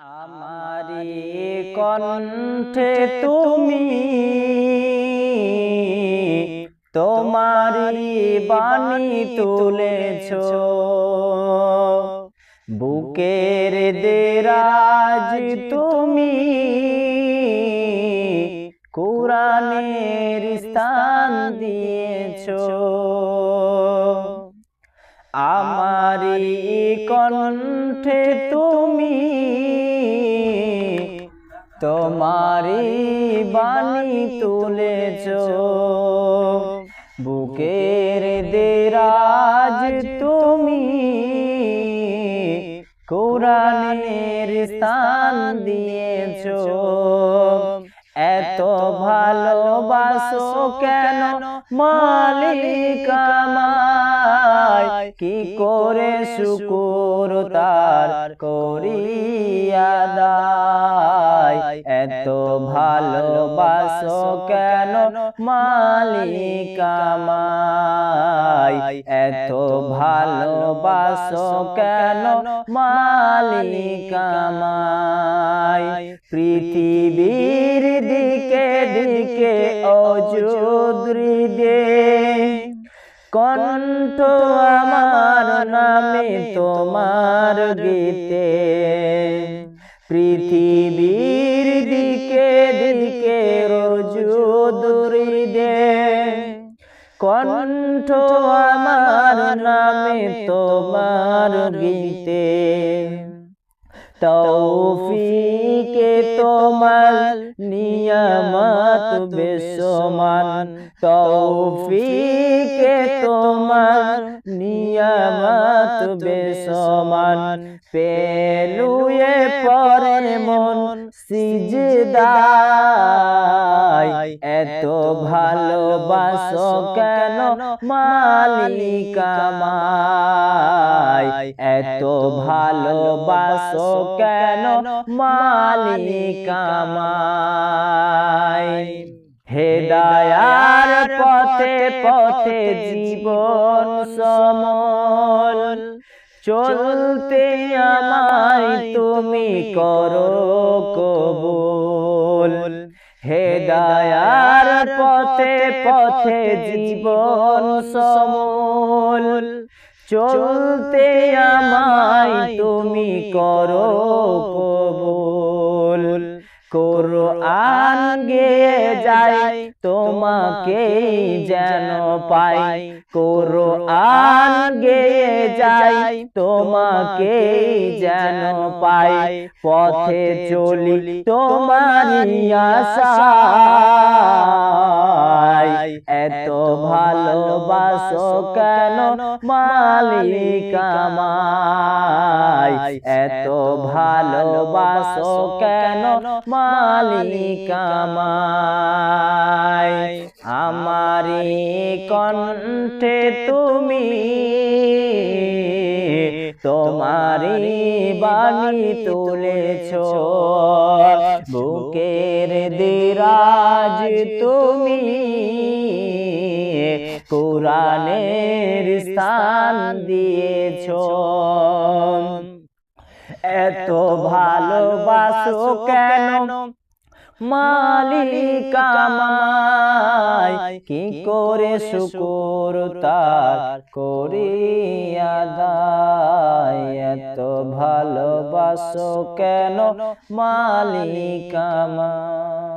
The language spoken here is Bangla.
আমারি কণ্ঠে তুমি তোমারি বাণী তুলেছো, বুকের দেরাজ তুমি কুরআনের স্থান দিয়েছো। আমারি কণ্ঠে তুমি তোমারি বাণী তুলেছো, বুকের দেরাজ তুমি কুরআনের স্থান দিয়েছো। এত ভালোবাসো কেন মালিক আমায়, কি করে শুকর তার করি আদায়। এত ভালোবাসো কেন মালিক আমায়, এত ভালোবাসো কেন মালিক আমায়। পৃথিবীর দিকে দিকে অযুদ্রিদে কণ্ঠ আমার নামে তোমার গীতে। পৃথিবীর দিকে দিকে অযুদ্রিদে কণ্ঠ আমার নামে তোমার গীতে। তৌফিকে তোমার নিয়ামত বেসমান, তৌফিকে তোমার নিয়ামত বেসমান। পেলুয়ে পরে মন সিজদায়, এত ভালোবাসো কেন মালিক আমায়, এত ভালোবাসো কেন মালিক আমায়। হেদায়ার পথে পথে জীবন সমল, চলতে আমায় তুমি করো কবুল। হেদায়ার পথে পথে জীবন সমল, চলতে আমায় তুমি করো কবুল। কুরআন গেয়ে যাই তোমাকেই যেন পাই, কুরআন গেয়ে যাই তোমাকেই যেন পাই। পথে চলি তোমারি আশায়, এত ভালোবাসো কেন মালিক আমায়, এত ভালোবাসো কেন মালিক আমায়। আমারি কণ্ঠে তুমি তোমারি বাণী তুলেছো, বুকের দেরাজ তুমি কুরআনের স্থান দিয়েছো। এত ভালোবাসো কেন মালিক আমায়, কি করে শুকর তার করি আদায়। এত ভালোবাসো কেন মালিক আমায়।